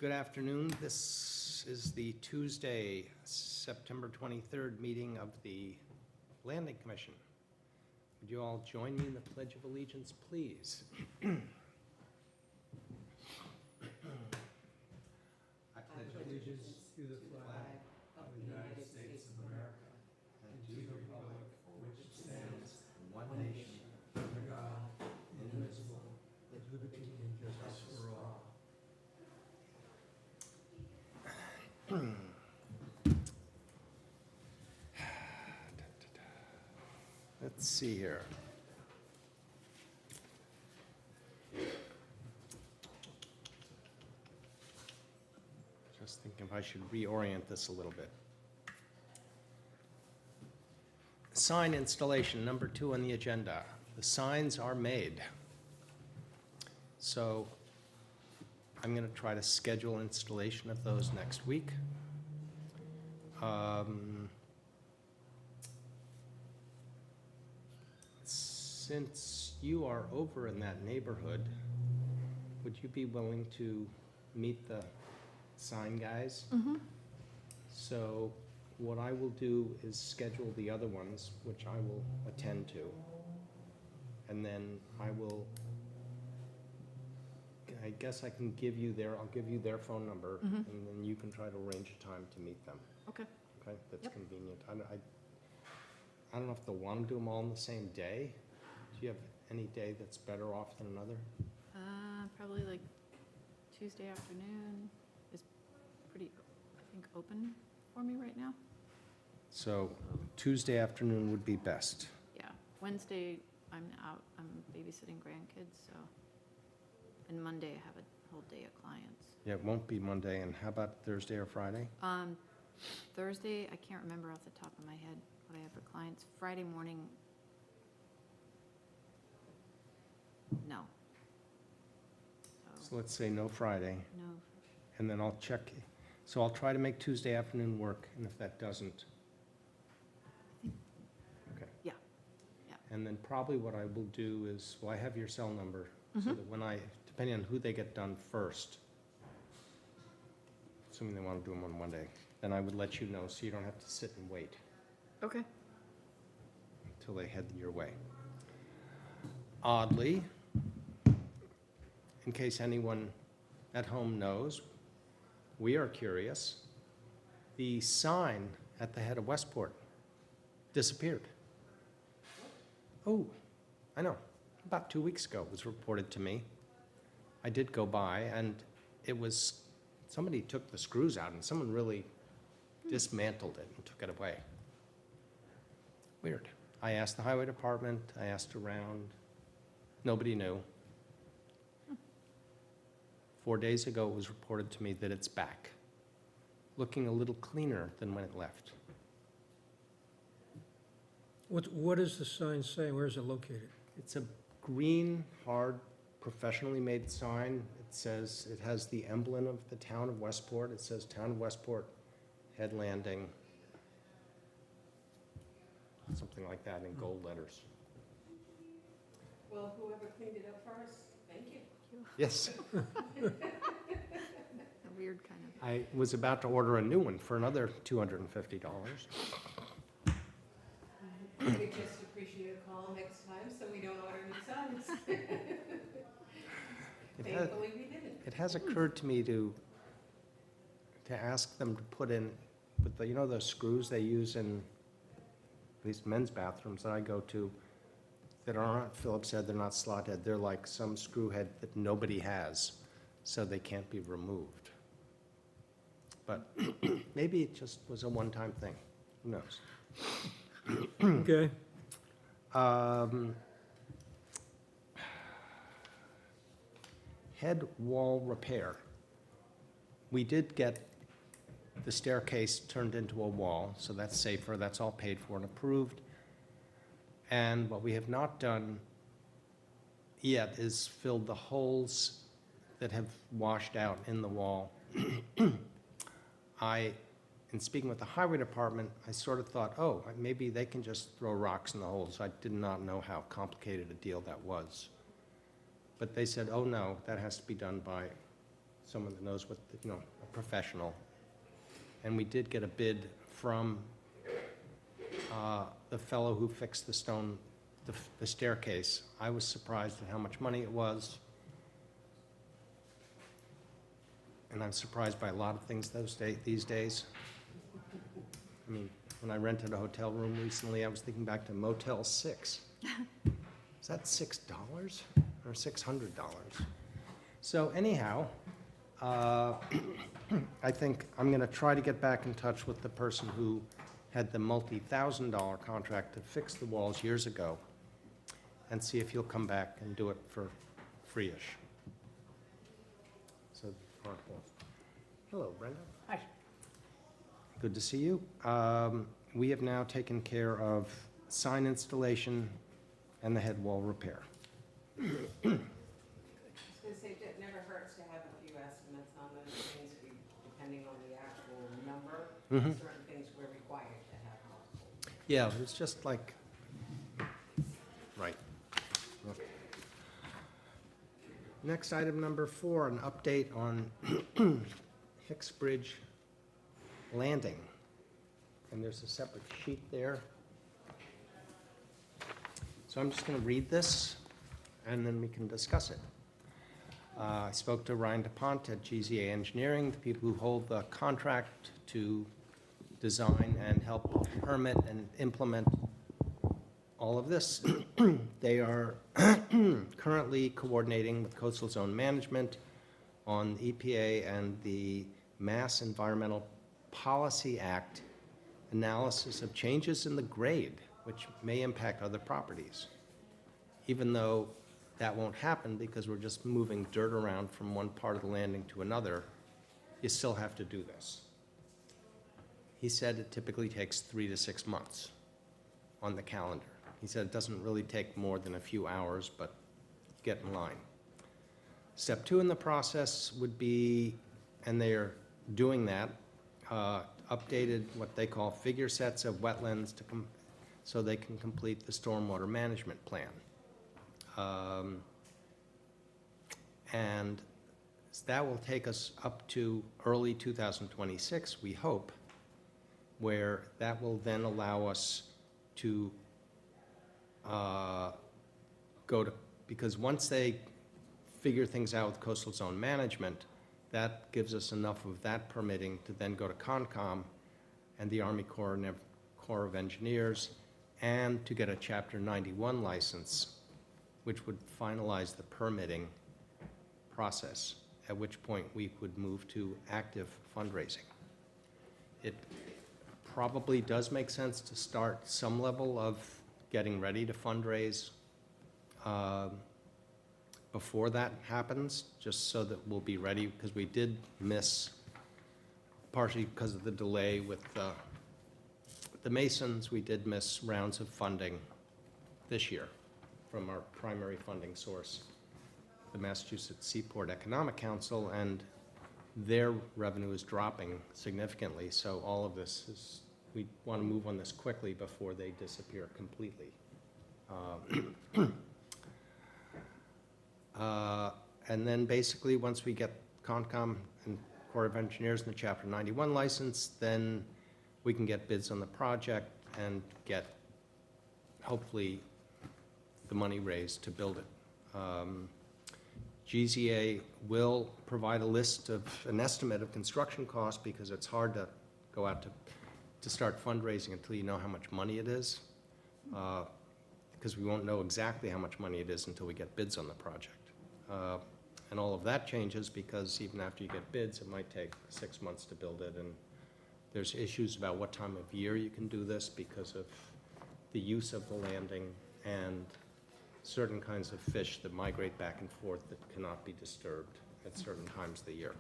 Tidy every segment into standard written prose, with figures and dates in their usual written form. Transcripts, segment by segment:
Good afternoon. This is the Tuesday, September 23rd meeting of the Landing Commission. Would you all join me in the Pledge of Allegiance, please? I pledge allegiance To the flag of the United States of America and to the republic for which it stands, one nation, under God, indivisible, with liberty and justice for all. Let's see here. Just thinking if I should reorient this a little bit. Sign installation, number 2 on the agenda. The signs are made. So I'm going to try to schedule installation of those next week. Since you are over in that neighborhood, would you be willing to meet the sign guys? Mm-hmm. So what I will do is schedule the other ones, which I will attend to. And then I guess I can give you I'll give you their phone number, Mhm. and then you can try to arrange a time to meet them. Okay. Okay, that's Yep. convenient. I don't know if they'll want to do them all on the same day. Do you have any day that's better off than another? Probably like Tuesday afternoon is pretty, I think, open for me right now. So Tuesday afternoon would be best. Yeah, Wednesday I'm out, I'm babysitting grandkids, so, and Monday I have a whole day of clients. Yeah, it won't be Monday, and how about Thursday or Friday? Thursday, I can't remember off the top of my head what I have for clients. Friday morning, no. So let's say no Friday, No, and then I'll check. So I'll try to make Tuesday afternoon work, and if that doesn't, okay. Yeah, yeah. And then probably what I will do is, well, I have your cell number, so Mhm. that when depending on who they get done first, assuming they want to do them on Monday, then I would let you know, so you don't have to sit and wait Okay. until they head your way. Oddly, in case anyone at home knows, we are curious, the sign at the head of Westport disappeared. Oh, I know. About 2 weeks ago, it was reported to me. I did go by, and somebody took the screws out, and someone really dismantled it and took it away. Weird. I asked the highway department, I asked around, nobody knew. 4 days ago, it was reported to me that it's back, looking a little cleaner than when it left. What does the sign say? Where is it located? It's a green, hard, professionally made sign. It has the emblem of the town of Westport. It says Town of Westport, Head Landing, something like that in gold letters. Well, whoever cleaned it up for us, thank you. Yes, A weird kind of. I was about to order a new one for another $250. We just appreciate a call next time, so we don't order new signs. Thankfully, we didn't. It has occurred to me to ask them to put in, with the, those screws they use in these men's bathrooms that I go to, that are not Phillips head, they're not slot head, they're like some screw head that nobody has, so they can't be removed. But maybe it just was a one-time thing, who knows? Okay. Head wall repair. We did get the staircase turned into a wall, so that's safer, that's all paid for and approved. And what we have not done yet is filled the holes that have washed out in the wall. In speaking with the highway department, I sort of thought, oh, maybe they can just throw rocks in the holes. I did not know how complicated a deal that was. But they said, oh no, that has to be done by someone that knows what, a professional. And we did get a bid from the fellow who fixed the stone, the staircase. I was surprised at how much money it was. And I'm surprised by a lot of things these days. I mean, when I rented a hotel room recently, I was thinking back to Motel 6. Is that $6 or $600? So anyhow, I think I'm going to try to get back in touch with the person who had the multi-$1,000 contract to fix the walls years ago and see if he'll come back and do it for free-ish. So, hello, Brenda. Hi. Good to see you. We have now taken care of sign installation and the head wall repair. I was gonna say, it never hurts to have a few estimates on those things, depending on the actual number. Mhm. Certain things we're required to have multiple. Yeah, it's just like, right. Yep. Next, item number 4, an update on Hicks Bridge Landing. And there's a separate sheet there. So I'm just going to read this, and then we can discuss it. I spoke to Ryan DuPont at GZA Engineering, the people who hold the contract to design and help permit and implement all of this. They are currently coordinating with Coastal Zone Management on EPA and the Mass Environmental Policy Act analysis of changes in the grade, which may impact other properties, even though that won't happen because we're just moving dirt around from one part of the landing to another. You still have to do this. He said it typically takes 3 to 6 months on the calendar. He said it doesn't really take more than a few hours, but get in line. Step 2 in the process would be, and they are doing that, updated what they call figure sets of wetlands so they can complete the stormwater management plan. And that will take us up to early 2026, we hope, where that will then allow us to go to, because once they figure things out with Coastal Zone Management, that gives us enough of that permitting to then go to Concom and the Army Corps of Engineers, and to get a Chapter 91 license, which would finalize the permitting process, at which point we would move to active fundraising. It probably does make sense to start some level of getting ready to fundraise before that happens, just so that we'll be ready, because we did miss, partially because of the delay with the Masons, we did miss rounds of funding this year from our primary funding source, the Massachusetts Seaport Economic Council, and their revenue is dropping significantly, so all of this is, we want to move on this quickly before they disappear completely. And then basically, once we get Concom and Corps of Engineers and the Chapter 91 license, then we can get bids on the project and get, hopefully, the money raised to build it. GZA will provide a list of, an estimate of construction costs, because it's hard to go out to start fundraising until you know how much money it is, because we won't know exactly how much money it is until we get bids on the project. And all of that changes, because even after you get bids, it might take 6 months to build it, and there's issues about what time of year you can do this because of the use of the landing and certain kinds of fish that migrate back and forth that cannot be disturbed at certain times of the year.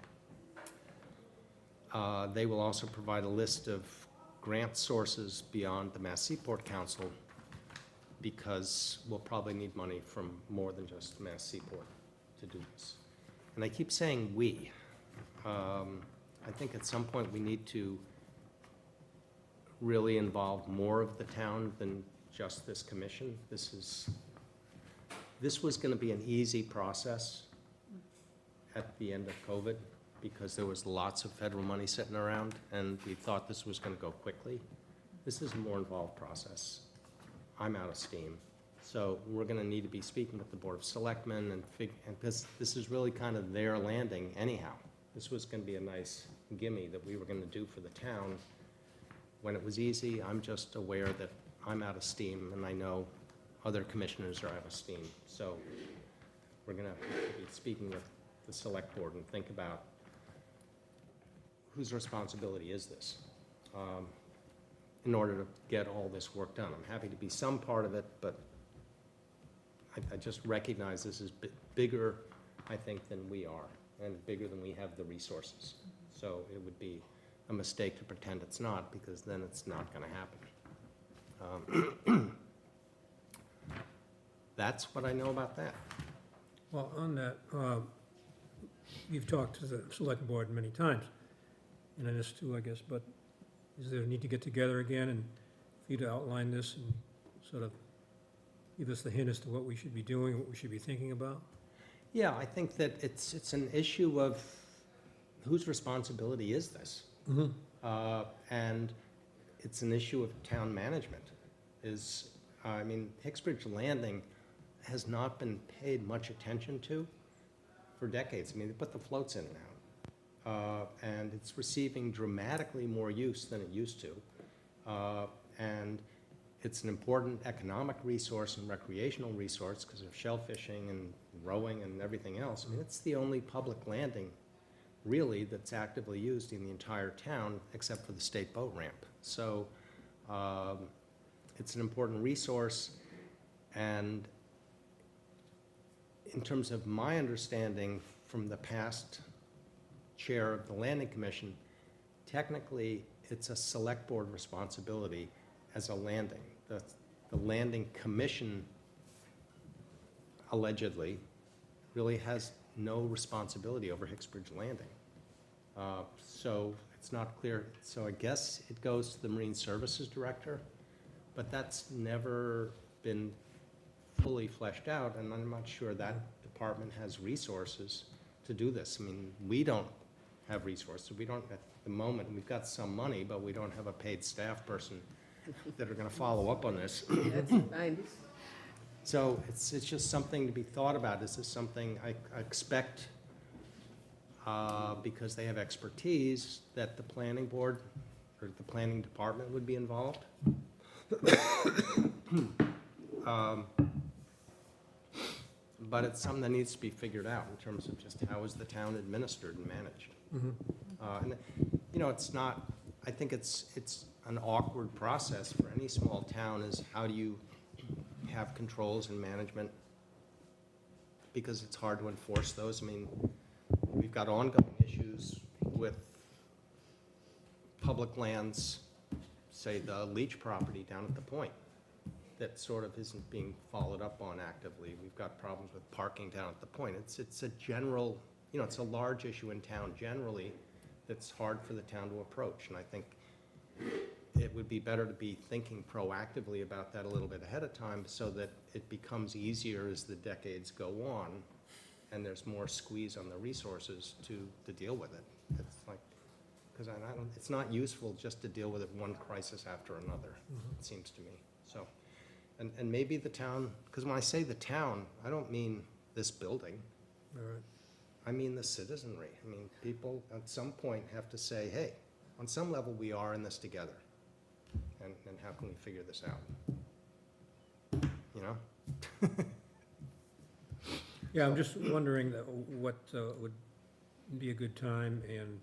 They will also provide a list of grant sources beyond the Mass Seaport Council, because we'll probably need money from more than just Mass Seaport to do this. And I keep saying we. I think at some point we need to really involve more of the town than just this commission. This was going to be an easy process at the end of COVID, because there was lots of federal money sitting around, and we thought this was gonna go quickly. This is a more involved process. I'm out of steam. So we're gonna need to be speaking with the Board of Selectmen and because this is really kind of their landing anyhow. This was gonna be a nice gimme that we were gonna do for the town when it was easy. I'm just aware that I'm out of steam, and I know other commissioners are out of steam. So we're gonna be speaking with the Select Board and think about whose responsibility is this in order to get all this work done. I'm happy to be some part of it, but I just recognize this is bigger, I think, than we are, and bigger than we have the resources. So it would be a mistake to pretend it's not, because then it's not gonna happen. That's what I know about that. Well, on that, you've talked to the select board many times, and on this too, I guess, but is there a need to get together again and for you to outline this and sort of give us the hint as to what we should be doing, what we should be thinking about? Yeah, I think that it's an issue of whose responsibility is this? And it's an issue of town management. I mean, Hicksbridge Landing has not been paid much attention to for decades. I mean, they put the floats in and out. And it's receiving dramatically more use than it used to. And it's an important economic resource and recreational resource because of shellfishing and rowing and everything else. I mean, it's the only public landing, really, that's actively used in the entire town, except for the state boat ramp. So it's an important resource, and in terms of my understanding from the past chair of the Landing Commission, technically, it's a select board responsibility as a landing. The Landing Commission, allegedly, really has no responsibility over Hicksbridge Landing. So it's not clear. So I guess it goes to the Marine Services Director, but that's never been fully fleshed out, and I'm not sure that department has resources to do this. I mean, we don't have resources. We don't, at the moment, we've got some money, but we don't have a paid staff person that are gonna follow up on this. That's fine. So it's just something to be thought about. Is this something I expect, because they have expertise, that the planning board or the planning department would be involved? But it's something that needs to be figured out in terms of just how is the town administered and managed. And, you know, it's not, I think it's an awkward process for any small town, is how do you have controls and management, because it's hard to enforce those. I mean, we've got ongoing issues with public lands, say the Leach property down at the Point, that sort of isn't being followed up on actively. We've got problems with parking down at the Point. It's a general, you know, it's a large issue in town generally that's hard for the town to approach, and I think it would be better to be thinking proactively about that a little bit ahead of time so that it becomes easier as the decades go on and there's more squeeze on the resources to deal with it. It's like, because it's not useful just to deal with it one crisis after another, it seems to me. So, and maybe the town, because when I say the town, I don't mean this building. All right. I mean the citizenry. I mean, people at some point have to say, hey, on some level, we are in this together. And how can we figure this out? You know? Yeah, I'm just wondering what would be a good time and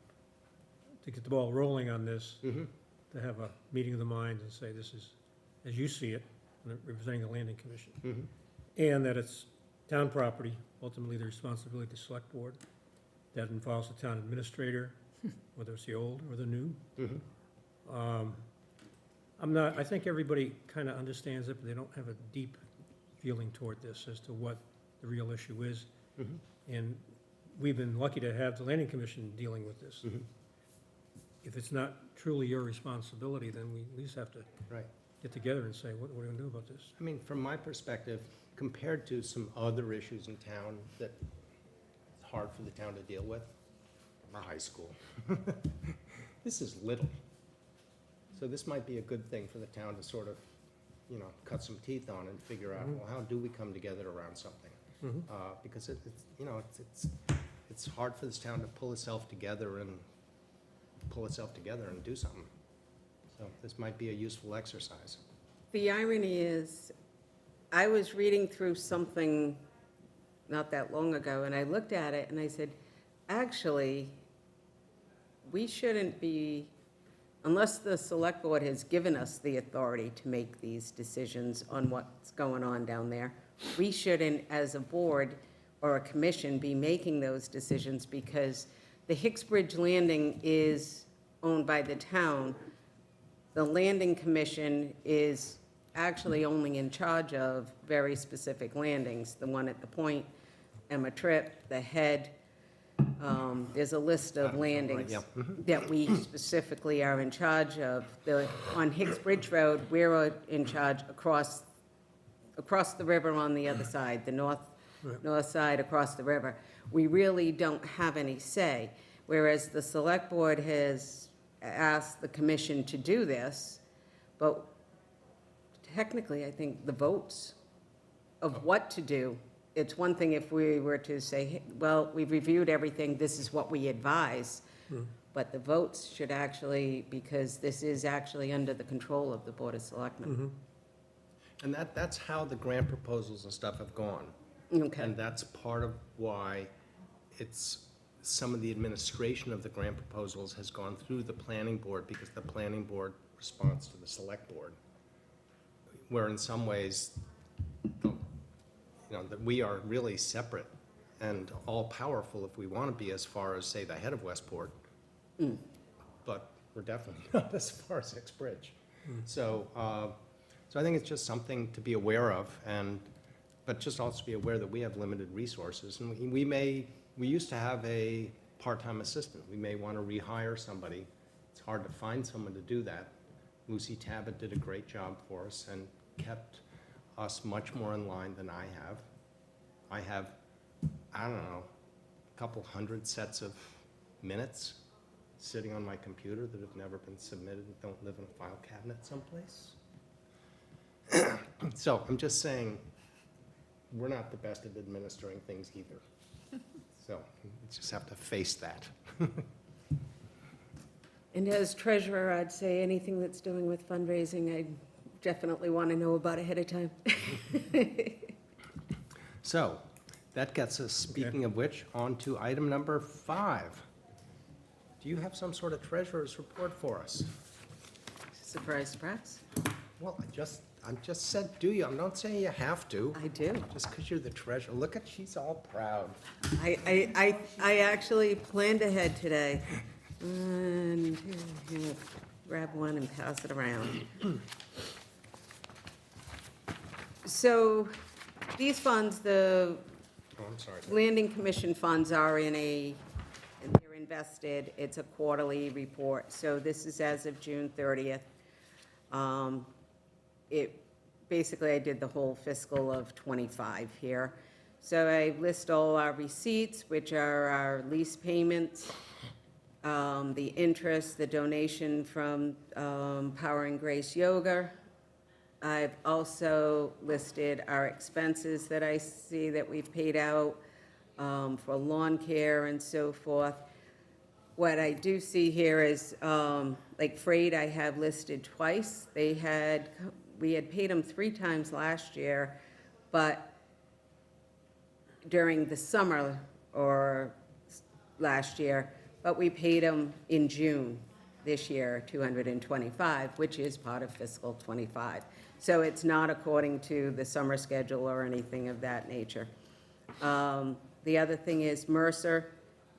to get the ball rolling on this, to have a meeting of the minds and say this is, as you see it, representing the Landing Commission. And that it's town property, ultimately the responsibility of the select board. That involves the town administrator, whether it's the old or the new. I think everybody kind of understands it, but they don't have a deep feeling toward this as to what the real issue is. And we've been lucky to have the Landing Commission dealing with this. If it's not truly your responsibility, then we at least have to get together and say, what are we going to do about this? I mean, from my perspective, compared to some other issues in town that it's hard for the town to deal with, a high school. This is little. So this might be a good thing for the town to sort of, you know, cut some teeth on and figure out, well, how do we come together around something? Mhm. Because it's, you know, it's hard for this town to pull itself together and do something. So this might be a useful exercise. The irony is, I was reading through something not that long ago, and I looked at it and I said, actually, we shouldn't be, unless the select board has given us the authority to make these decisions on what's going on down there, we shouldn't, as a board or a commission, be making those decisions, because the Hicks Bridge Landing is owned by the town. The Landing Commission is actually only in charge of very specific landings, the one at the Point, Emma Tripp, the Head. There's a list of landings yeah. that we specifically are in charge of. On Hicks Bridge Road, we're in charge across the river on the other side, the north side across the river. We really don't have any say, whereas the select board has asked the commission to do this, but technically, I think the votes of what to do, it's one thing if we were to say, "Hey, well, we've reviewed everything, this is what we advise," but the votes should actually, because this is actually under the control of the Board of Selectmen. And that's how the grant proposals and stuff have gone. Okay. And that's part of why some of the administration of the grant proposals has gone through the planning board, because the planning board responds to the select board. Where in some ways, you know, that we are really separate and all-powerful if we want to be, as far as, say, the head of Westport. But we're definitely not as far as Hicks Bridge. So I think it's just something to be aware of, but just also be aware that we have limited resources. And we used to have a part-time assistant. We may want to rehire somebody. It's hard to find someone to do that. Lucy Tabbitt did a great job for us and kept us much more in line than I have. I have, I don't know, a couple hundred sets of minutes sitting on my computer that have never been submitted and don't live in a file cabinet someplace. So I'm just saying, we're not the best at administering things either. So we just have to face that. And as treasurer, I'd say anything that's doing with fundraising, I definitely want to know about ahead of time. So that gets us, speaking of which, on to item number 5. Do you have some sort of treasurer's report for us? Surprise, surprise. Well, I just said, do you? I'm not saying you have to. I do. Just because you're the treasurer. Look at, she's all proud. I actually planned ahead today. And here, grab one and pass it around. So these funds, the Oh, I'm sorry. Landing Commission funds are they're invested. It's a quarterly report. So this is as of June 30th. Basically, I did the whole fiscal of '25 here. So I list all our receipts, which are our lease payments, the interest, the donation from Power and Grace Yoga. I've also listed our expenses that I see that we've paid out for lawn care and so forth. What I do see here is, like freight, I have listed twice. We had paid them 3 times last year, but during the summer or last year, but we paid them in June this year, $225, which is part of fiscal '25. So it's not according to the summer schedule or anything of that nature. The other thing is Mercer.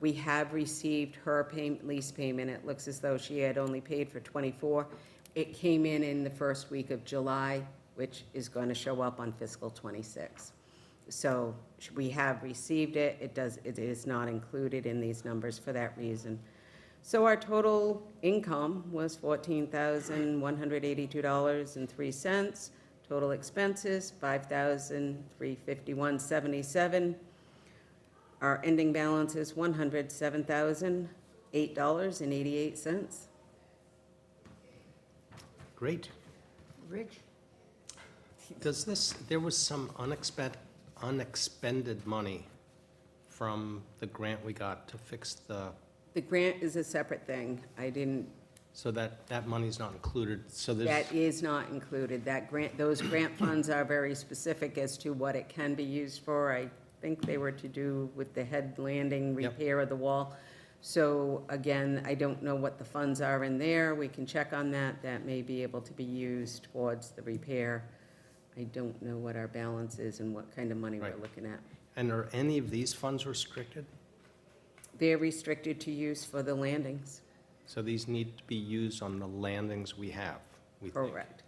We have received her lease payment. It looks as though she had only paid for '24. It came in the first week of July, which is going to show up on fiscal '26. So we have received it. It is not included in these numbers for that reason. So our total income was $14,182.03. Total expenses, $5,351.77. Our ending balance is $107,000. $8.88. Great. Rich? Does this, there was some unexpended money from the grant we got to fix the, The grant is a separate thing. I didn't, so that money's not included, so there's, that is not included. That grant, those grant funds are very specific as to what it can be used for. I think they were to do with the head landing, Yep. repair of the wall. So again, I don't know what the funds are in there. We can check on that. That may be able to be used towards the repair. I don't know what our balance is and what kind of money we're Right. looking at. and are any of these funds restricted? They're restricted to use for the landings. So these need to be used on the landings we have, we think. Correct.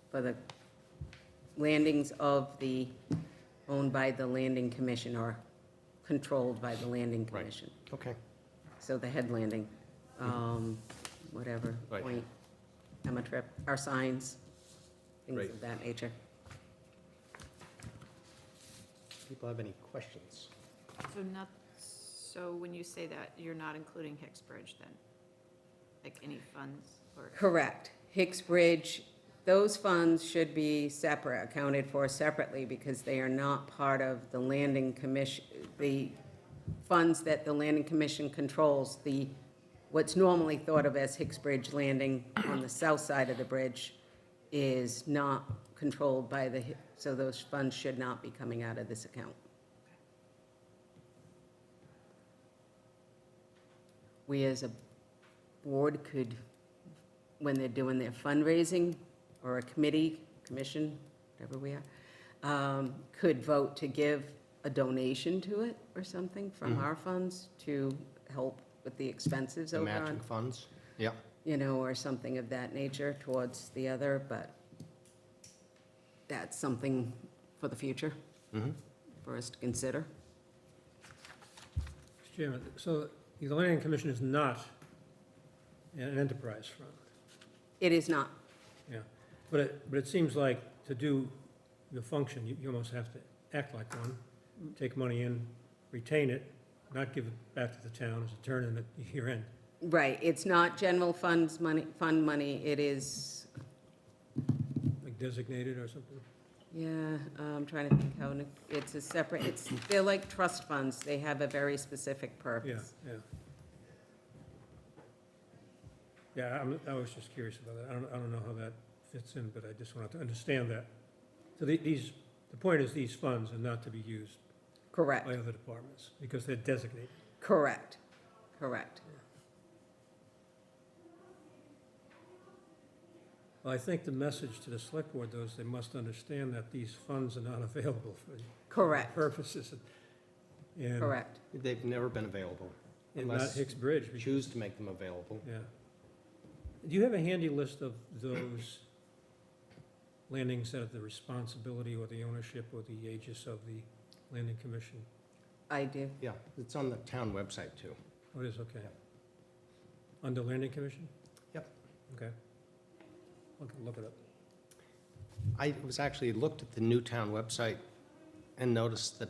For the landings of the, owned by the landing commission or controlled by the landing Right. commission. Okay, So the head landing, whatever, Right. point, Emma Trip, our signs, things Right. of that nature. people have any questions? So when you say that, you're not including Hicksbridge then? Like any funds or? Correct. Hicks Bridge, those funds should be separate, accounted for separately, because they are not part of the landing commission, the funds that the landing commission controls, the, what's normally thought of as Hicks Bridge Landing on the south side of the bridge is not controlled by the, so those funds should not be coming out of this account. We as a board could, when they're doing their fundraising, or a committee, commission, whatever we are, could vote to give a donation to it or something from Mhm. our funds to help with the expenses The over matching on, funds? Yeah, you know, or something of that nature towards the other, but that's something for the future mhm. for us to consider. Mr. Chairman, so the Landing Commission is not an enterprise fund, It is not, yeah. But it seems like to do the function, you almost have to act like one, take money in, retain it, not give it back to the town as a turn in at year end. right, it's not general funds money, fund money, it is, Like designated or something? yeah, I'm trying to think how, it's a separate, they're like trust funds, they have a very specific Yeah, purpose. yeah. Yeah, I was just curious about that. I don't know how that fits in, but I just wanted to understand that. So the point is these funds are not to be used Correct, by other departments because they're designated. correct, correct. Well, I think the message to the select board, though, is they must understand that these funds are not available for Correct, purposes. And- correct. They've never been available, And not unless Hicks Bridge. we because- choose to make them available. Yeah. Do you have a handy list of those landings that have the responsibility or the ownership or the aegis of the landing commission? I do. Yeah, it's on the town website, too. Oh, it is, okay. Under landing commission? Yep. Okay. Look it up. I was actually looked at the Newtown website and noticed that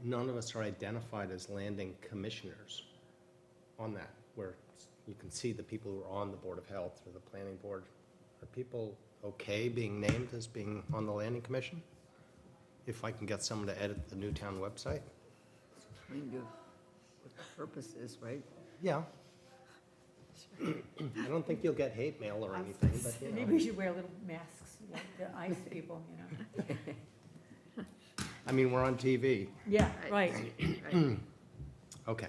none of us are identified as landing commissioners on that, where you can see the people who are on the Board of Health or the Planning Board. Are people okay being named as being on the landing commission? If I can get someone to edit the Newtown website? Kind of what the purpose is, right? Yeah. I don't think you'll get hate mail or anything, but, you Maybe know. we should wear little masks like the ice people, you know? I mean, we're on TV. Yeah, right. Right. Okay.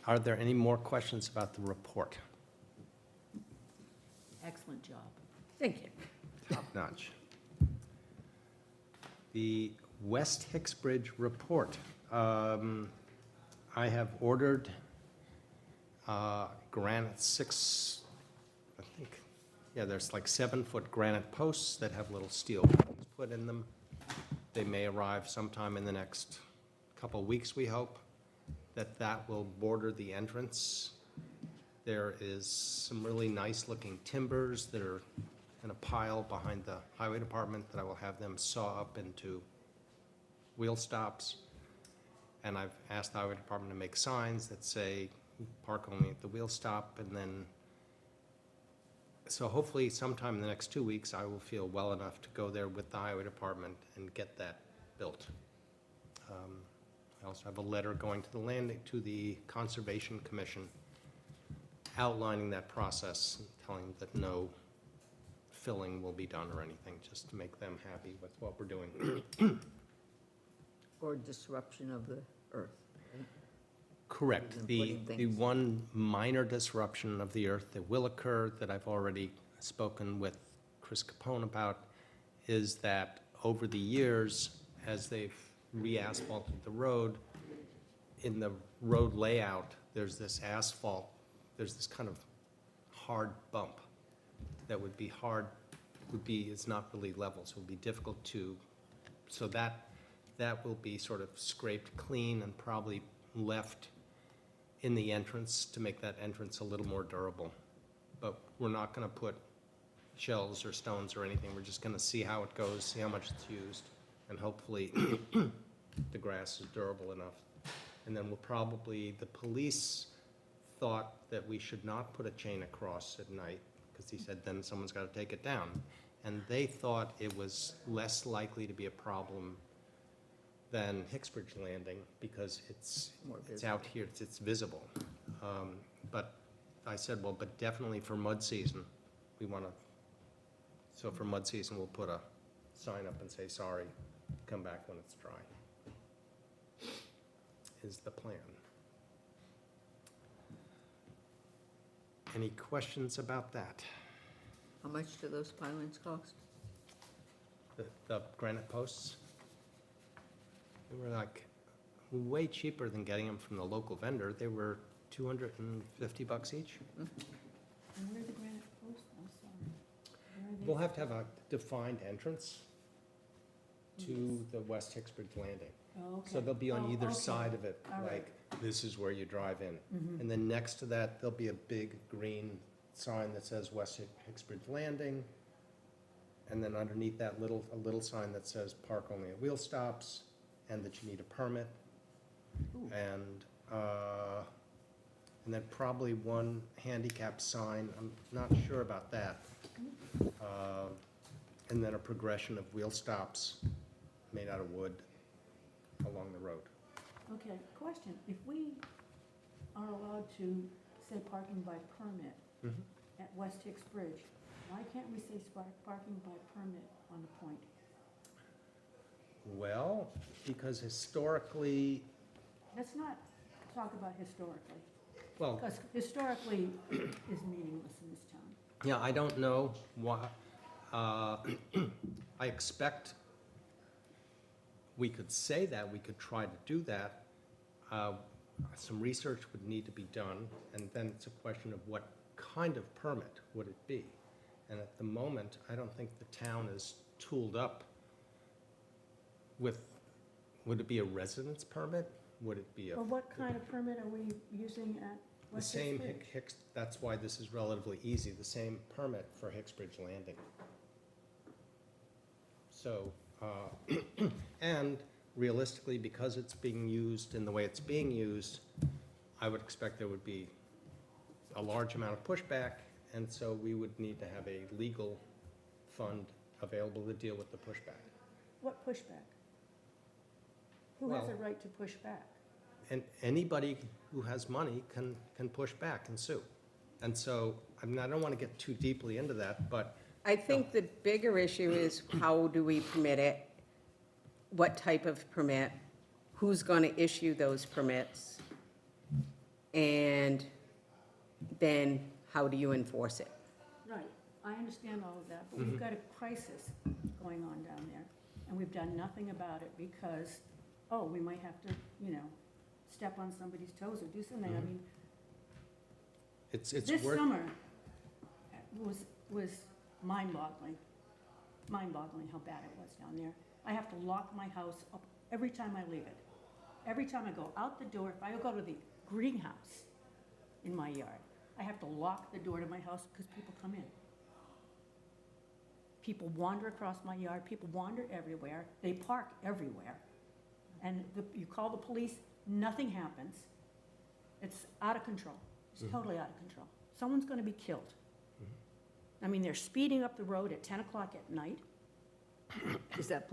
Are there any more questions about the report? Excellent job. Thank you. Top notch. The West Hicksbridge report. I have ordered granite I think, yeah, there's like 7-foot granite posts that have little steel buttons put in them. They may arrive sometime in the next couple of weeks, we hope, that will border the entrance. There is some really nice-looking timbers that are in a pile behind the highway department that I will have them saw up into wheel stops. And I've asked the highway department to make signs that say, park only at the wheel stop, and then, so hopefully sometime in the next 2 weeks, I will feel well enough to go there with the highway department and get that built. I also have a letter going to the Conservation Commission outlining that process, and telling them that no filling will be done or anything, just to make them happy with what we're doing. Or disruption of the earth. Correct. Rather than The putting things- one minor disruption of the earth that will occur, that I've already spoken with Chris Capone about, is that over the years, as they've re-asphalted the road, in the road layout, there's this asphalt, there's this kind of hard bump that would be hard, it's not really level, so it would be difficult to, so that will be sort of scraped clean and probably left in the entrance to make that entrance a little more durable. But we're not gonna put shells or stones or anything, we're just gonna see how it goes, see how much it's used, and hopefully the grass is durable enough. And then we'll probably, the police thought that we should not put a chain across at night, because he said then someone's gotta take it down. And they thought it was less likely to be a problem than Hicksbridge Landing, because it's More out here, it's visible. But I said, well, but definitely for mud season, we wanna, so for mud season, we'll put a sign up and say, sorry, come back when it's dry, is the plan. Any questions about that? How much do those pilings cost? The granite posts? They were like way cheaper than getting them from the local vendor. They were $250 each. And where are the granite posts? I'm sorry. Where are they? We'll have to have a defined entrance to the West Hicksbridge Landing. Oh, okay. So they'll be on Oh, either okay. side of it, All right. like, this is where you drive in. Mhm. And then next to that, there'll be a big green sign that says West Hicksbridge Landing. And then underneath that, a little sign that says park only at wheel stops, and that you need a permit. Ooh. And then probably one handicap sign, I'm not sure about that. And then a progression of wheel stops made out of wood along the road. Okay, question, if we are allowed to say parking by permit Mhm. at West Hicks Bridge, why can't we say parking by permit on the point? Well, because historically, Let's not talk about historically, well, because historically is meaningless in this town. yeah, I don't know why, I expect we could say that, we could try to do that. Some research would need to be done, and then it's a question of what kind of permit would it be? And at the moment, I don't think the town is tooled up with, would it be a residence permit? Would it be a? Well, what kind of permit are we using at The West same Hicks Bridge? Hicks, that's why this is relatively easy, the same permit for Hicksbridge Landing. So, and realistically, because it's being used in the way it's being used, I would expect there would be a large amount of pushback, and so we would need to have a legal fund available to deal with the pushback. What pushback? Who has a Well- right to push back? And anybody who has money can push back and sue. And so, I mean, I don't want to get too deeply into that, but I think the bigger issue is how do we permit it? What type of permit? Who's going to issue those permits? And then how do you enforce it? Right, I understand all of that, but Mhm. we've got a crisis going on down there, and we've done nothing about it because, oh, we might have to, step on somebody's toes or do something. I Mhm. mean, it's this worth. summer was mind-boggling how bad it was down there. I have to lock my house up every time I leave it. Every time I go out the door, if I go to the greenhouse in my yard, I have to lock the door to my house because people come in. People wander across my yard, people wander everywhere, they park everywhere. And you call the police, nothing happens. It's out of control. It's Mhm. totally out of control. Someone's gonna be killed. I mean, they're speeding up the road at 10 o'clock at night Is that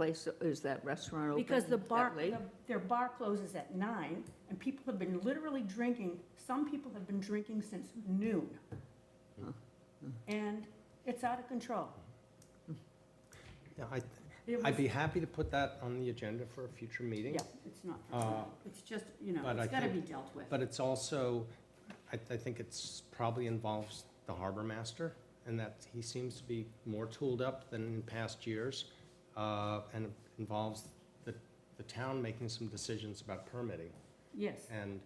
restaurant open because the that bar, late? their bar closes at 9, and people have been literally drinking, some people have been drinking since noon. And it's out of control. Yeah, It I'd was- be happy to put that on the agenda for a future meeting. Yeah, it's not, it's just, but I it's gotta be think- dealt with. But it's also, I think it's probably involves the harbor master, and that he seems to be more tooled up than in past years. And it involves the town making some decisions about permitting, Yes, and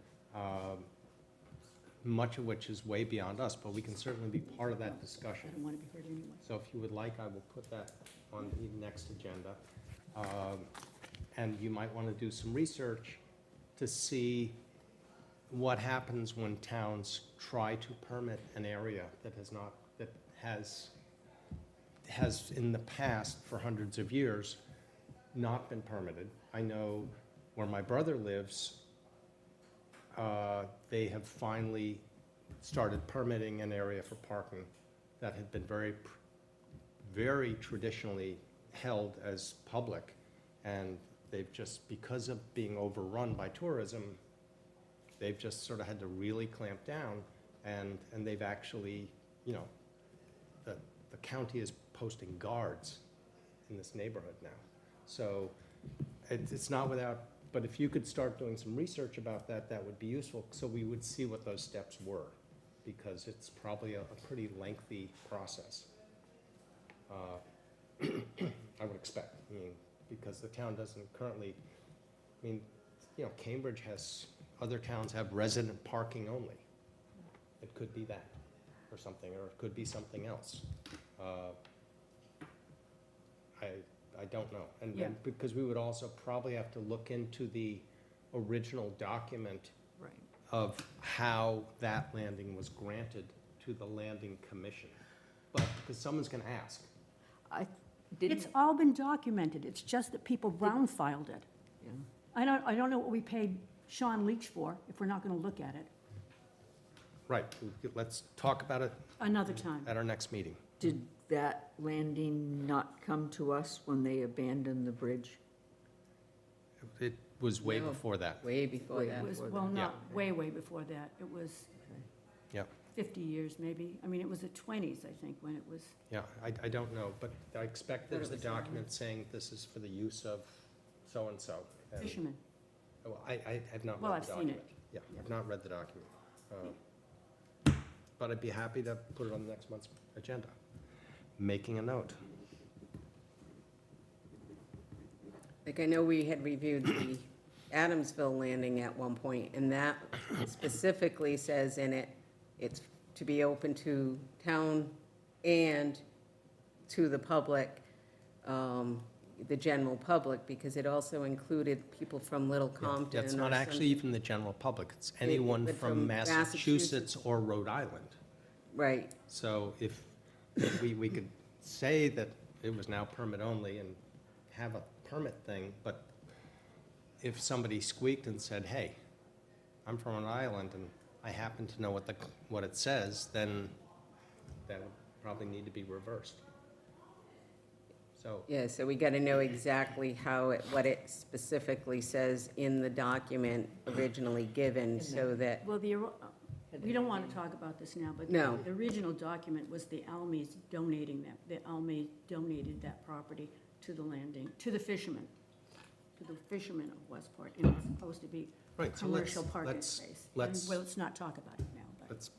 much of which is way beyond us, but we can certainly be part of that I discussion. don't wanna be hurt anyway. So if you would like, I will put that on the next agenda. And you might want to do some research to see what happens when towns try to permit an area that has in the past, for hundreds of years, not been permitted. I know where my brother lives, they have finally started permitting an area for parking that had been very traditionally held as public, and they've just, because of being overrun by tourism, they've just sort of had to really clamp down, and they've actually, the county is posting guards in this neighborhood now. So it's not without, but if you could start doing some research about that, that would be useful, so we would see what those steps were, because it's probably a pretty lengthy process. I would expect, because the town doesn't currently, Cambridge other towns have resident parking only. It could be that, or something, or it could be something else. I don't know. Yeah. And because we would also probably have to look into the original document Right. of how that landing was granted to the landing commission. But, because someone's gonna ask. I It's didn't, all been documented, it's just that people brown filed it. yeah. I don't know what we paid Sean Leach for, if we're not gonna look at it, Right, let's talk about it another time. at our next meeting. Did that landing not come to us when they abandoned the bridge? It was way No. before that. Way before Way It that. was, before well, that. not, way before that, it was Okay. Yep. 50 years maybe, I mean, it was the 20s, I think, when it was, Yeah, I don't know, but I expect there's a document saying this is for the use of so-and-so. And- fishermen. Well, I have not Well, read the I've seen document. it. Yeah, I've not read the document. But I'd be happy to put it on the next month's agenda. Making a note. Like, I know we had reviewed the Adamsville landing at one point, and that specifically says in it, it's to be open to town and to the public, the general public, because it also included people from Little Yeah, Compton. it's or not actually something. even the general public, it's anyone but from from Massachusetts or Rhode Island. Right, So if we could say that it was now permit only and have a permit thing, but if somebody squeaked and said, hey, I'm from Rhode Island and I happen to know what it says, then that would probably need to be reversed. So, yeah, so we gotta know exactly what it specifically says in the document originally given, so that, Well, we don't want to talk about this now, but No. the original document was the Almies donating that, the Almies donated that property to the landing, to the fishermen of Westport, and it's supposed to be right, so let's, commercial parking let's, space. let's, And, well, let's not talk about it now, let's,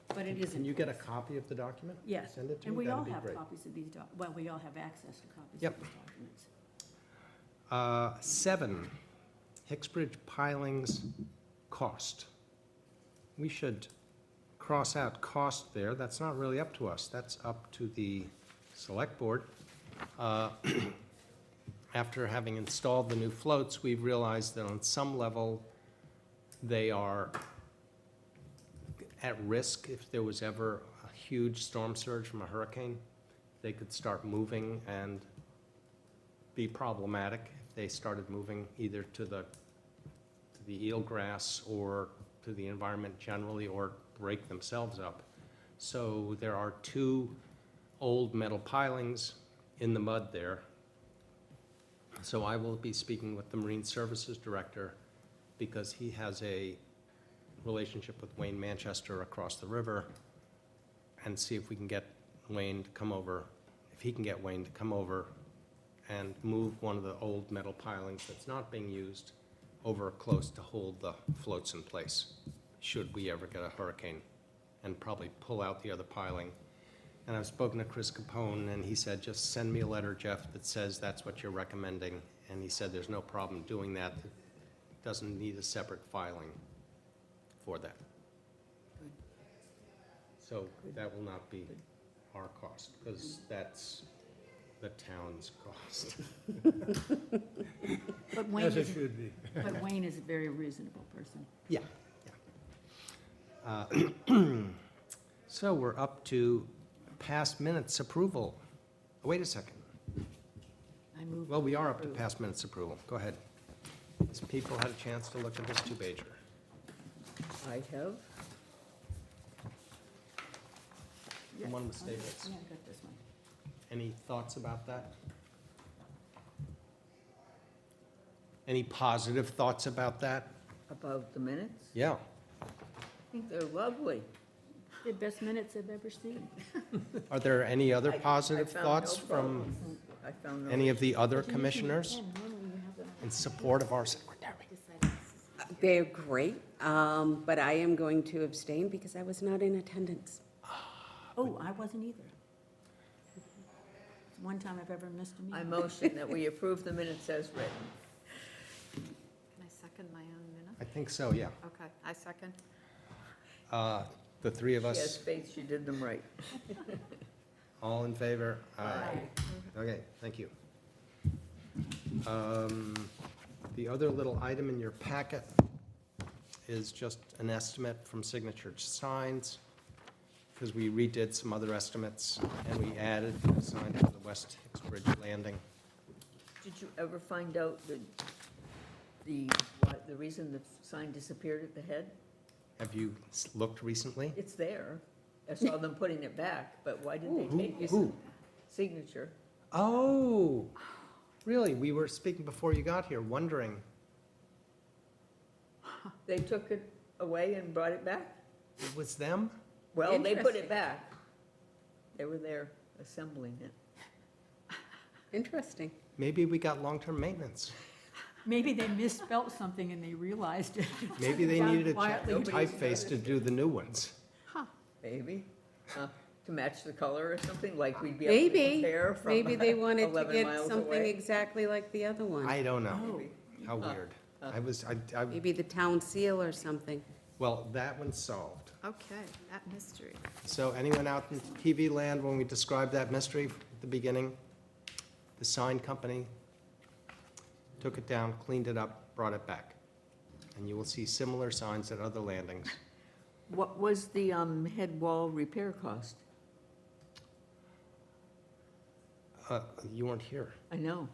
but it can isn't. you get a copy of the document? Yes, Send it to and me, we all that'd be have great. copies of these, well, we all have access to copies of Yep. these documents. 7, Hicksbridge pilings cost. We should cross out cost there. That's not really up to us. That's up to the select board. After having installed the new floats, we've realized that on some level, they are at risk if there was ever a huge storm surge from a hurricane. They could start moving and be problematic if they started moving either to the to the eelgrass or to the environment generally, or break themselves up. So there are 2 old metal pilings in the mud there. So I will be speaking with the Marine Services Director because he has a relationship with Wayne Manchester across the river, and see if we can get Wayne to come over, if he can get Wayne to come over and move one of the old metal pilings that's not being used over close to hold the floats in place, should we ever get a hurricane, and probably pull out the other piling. And I've spoken to Chris Capone, and he said, just send me a letter, Jeff, that says that's what you're recommending. And he said there's no problem doing that. It doesn't need a separate filing for that. So that will not be our cost, because that's the town's cost. But Wayne As it is, should be. but Wayne is a very reasonable person. Yeah, So we're up to past minutes approval. Oh, wait a second. I move. Well, we are up to past minutes approval. Go ahead. Has people had a chance to look at this two-pager? I have. The one with Staples. Yeah, I got this one. Any thoughts about that? Any positive thoughts about that? About the minutes? Yeah. I think they're lovely. The best minutes I've ever seen. Are there any other I positive found thoughts no from problems. I found no. any of the other But you usually commissioners can. Normally you have them in support of our secretary? They're great, but I am going to abstain because I was not in attendance. Oh, I wasn't either. It's one time I've ever missed a I meeting. motion that we approve the minutes as written. Can I second my own minute? I think so, yeah. Okay, I second. The three of She has us, faith she did them right. all in favor? Okay, thank you. The other little item in your packet is just an estimate from Signature Signs, because we redid some other estimates, and we added a sign for the West Hicks Bridge Landing. Did you ever find out the reason the sign disappeared at the head? Have you looked recently? It's there. I saw them putting it back, but why did they take it? Who? Signature. Oh, really? We were speaking before you got here, wondering. They took it away and brought it back? It was them? Well, they put Interesting. it back. They were there assembling it. Interesting. Maybe we got long-term maintenance. Maybe they misspelt something and they realized it. Maybe they Down needed a quietly. typeface to do the new ones. Maybe. To match the color or something, like we'd be able to Maybe, compare from maybe they wanted to 11 get miles something away. exactly like the other one. I don't know. Maybe. How weird. I, Maybe the town seal or something. well, that one's solved. Okay, that mystery. So anyone out in TV land, when we described that mystery at the beginning, the sign company took it down, cleaned it up, brought it back. And you will see similar signs at other landings. What was the head wall repair cost? You weren't here. I know.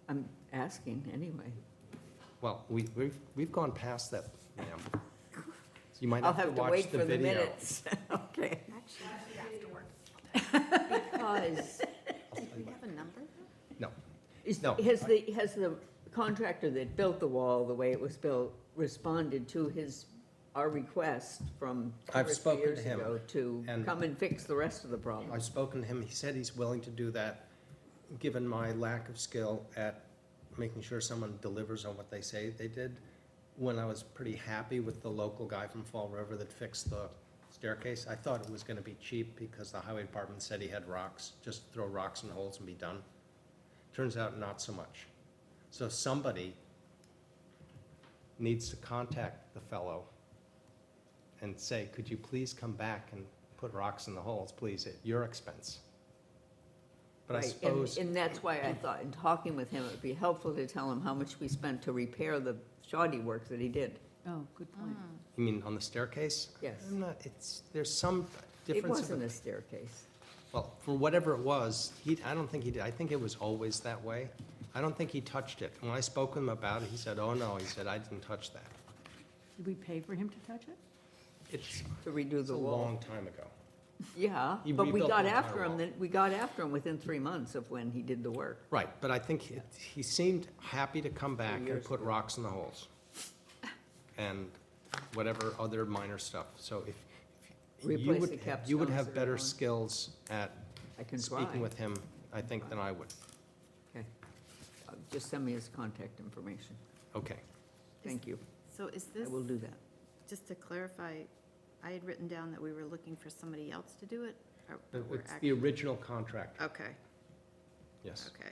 I'm asking anyway. Well, we've gone past that, ma'am. So you might I'll have to have to watch wait the for the video. minutes. Okay. Actually, Because do we have a number? No. is- No. has the contractor that built the wall, the way it was built, responded to our request from 2 I've or 3 spoken to years him, ago to and- come and fix the rest of the problem? I've spoken to him, he said he's willing to do that, given my lack of skill at making sure someone delivers on what they say they did. When I was pretty happy with the local guy from Fall River that fixed the staircase, I thought it was gonna be cheap because the highway department said he had rocks, just throw rocks in holes and be done. Turns out not so much. So somebody needs to contact the fellow and say, could you please come back and put rocks in the holes, please, at your expense? But I Right, suppose, and that's why I thought, in talking with him, it would be helpful to tell him how much we spent to repair the shoddy work that he did. Oh, good point. you mean on the staircase? Yes. I'm not, there's some It difference. wasn't a staircase. Well, for whatever it was, I don't think he did, I think it was always that way. I don't think he touched it. When I spoke with him about it, he said, oh no, he said, I didn't touch that. Did we pay for him to touch it? It's To redo it's a the wall. long time ago. Yeah, He but we rebuilt got the entire after him, wall. we got after him within 3 months of when he did the work. Right, but I think he seemed happy to come back and years put rocks in the holes. And whatever other minor stuff. So if you Replace would, the capstones you would have that are better gone. skills at I can try. speaking with him, I think, than I would. Okay. Just send me his contact information. Okay. Thank you. So is I this, will do that. just to clarify, I had written down that we were looking for somebody else to do it? or we're It's act- the original contract, Okay, yes. okay.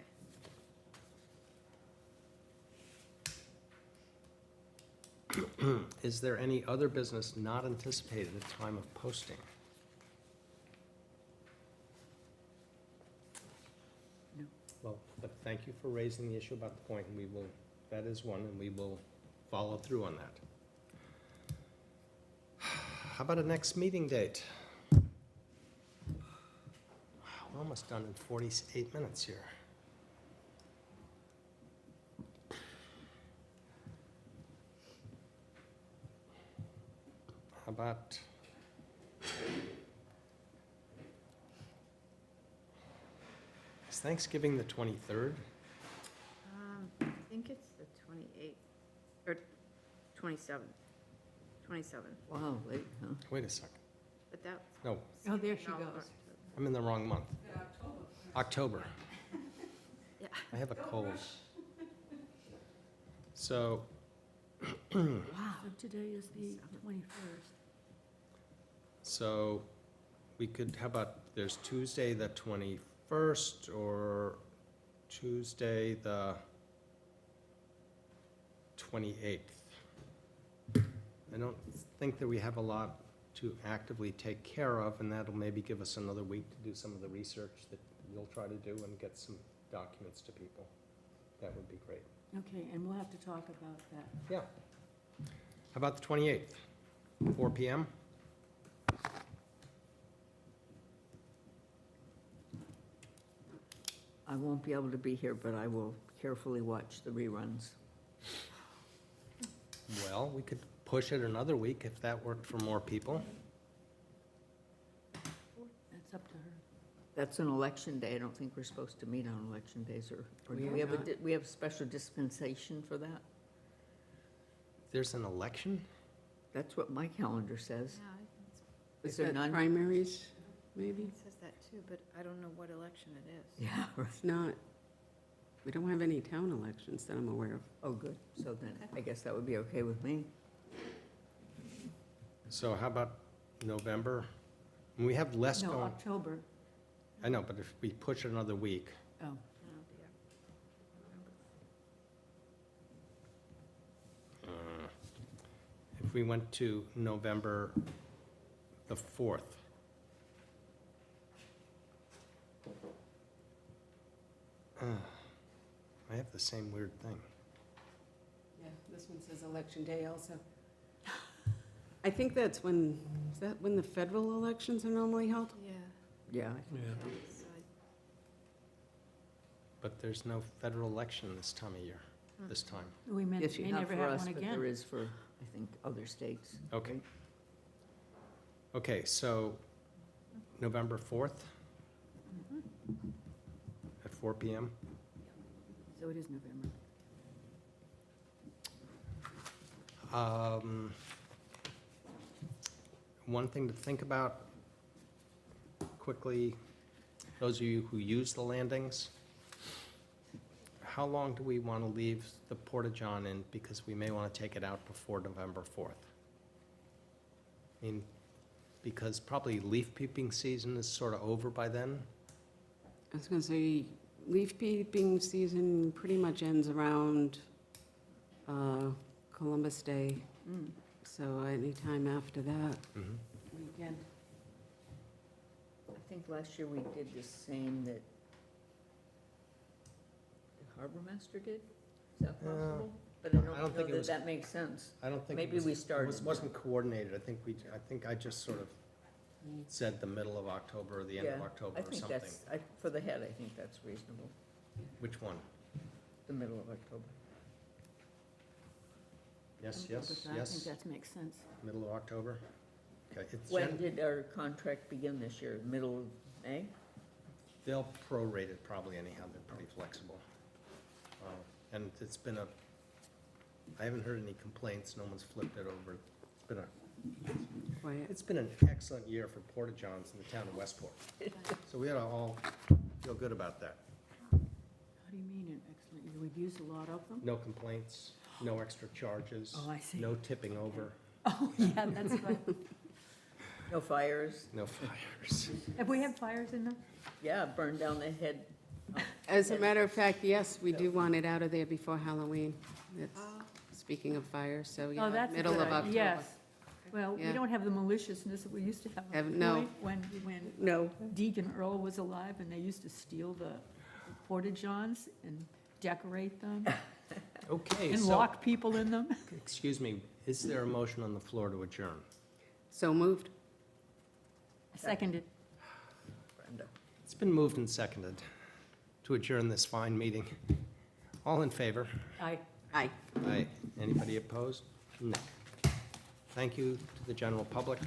Is there any other business not anticipated at the time of posting? No. Well, but thank you for raising the issue about the point, and we will, that is one, and we will follow through on that. How about a next meeting date? Wow, we're almost done in 48 minutes here. How about? Is Thanksgiving the 23rd? I think it's the 28th, or 27th, 27th, Wow, late, huh? Wait a second. but that. No, Oh, there she no, goes. October. I'm in the wrong month. October. Yeah. I have a cold. So, So today is the 21st. so we could, how about, there's Tuesday the 21st or Tuesday the 28th. I don't think that we have a lot to actively take care of, and that'll maybe give us another week to do some of the research that you'll try to do and get some documents to people. That would be great. Okay, and we'll have to talk about that. Yeah. How about the 28th, 4 PM? I won't be able to be here, but I will carefully watch the reruns. Well, we could push it another week if that worked for more people. That's up to her. That's an election day. I don't think we're supposed to meet on election days, or do We we are have not. we have special dispensation for that? There's an election? That's what my calendar says. Yeah, I think it's- Is there that none? primaries, maybe? it says that too, but I don't know what election it is. Yeah, right. It's not, we don't have any town elections that I'm aware of. Oh, good. So then, I guess that would be okay with me. So how about November? We have less No, going, October. I know, but if we push it another week, Oh, No, dear. if we went to November the 4th, I have the same weird thing. Yeah, this one says election day also. I think that's when, is that when the federal elections are normally held? Yeah, Yeah. Yeah. so But there's no federal election this time of year, this time. we may Yes, you have never for have us, one but there again. is for, I think, other states. Okay. Okay, so November 4th at 4 PM? So it is November. One thing to think about quickly, those of you who use the landings, how long do we want to leave the Porta-John in? Because we may want to take it out before November 4th. I mean, because probably leaf peeping season is sort of over by then. I was gonna say, leaf peeping season pretty much ends around Columbus Day, Mm. so anytime after that Mhm. weekend. I think last year we did the same that the harbor master did. Is that Yeah. possible? But I I don't don't think know it that was- that makes sense. I don't think. Maybe we started. It wasn't coordinated. I think I just sort of said the middle of October or the end of Yeah, October I or think something. that's, for the head, I think that's reasonable, Which one? the middle of October. Yes, I'm good yes, with that. I think yes, that makes sense. middle of October. Okay, it's When did our contract begin this year? Middle of May? they'll prorate it probably anyhow, they're pretty flexible. And it's been I haven't heard any complaints, no one's flipped it over. Quiet. It's been an excellent year for Porta-Johns in the town of Westport. So we ought to all feel good about that. How do you mean an excellent year? We've used a lot of them? No complaints, no extra charges. Oh, I see. No tipping over, Oh, yeah, that's right. No fires? no fires. Have we had fires in them? Yeah, burned down the head. As a matter of fact, yes, we do want it out of there before Halloween. It's, speaking of fire, so Oh, yeah, that's a middle good of idea. October. Yes. Well, we Yeah. don't have the maliciousness that we used to have. No. When No. Deacon Earl was alive and they used to steal the Porta-Johns and decorate them Okay, and so, lock people in them. excuse me, is there a motion on the floor to adjourn? So moved. Seconded. Brenda. It's been moved and seconded to adjourn this fine meeting. All in favor? Aye. Aye. Aye. Anybody opposed? No. Thank you to the general public.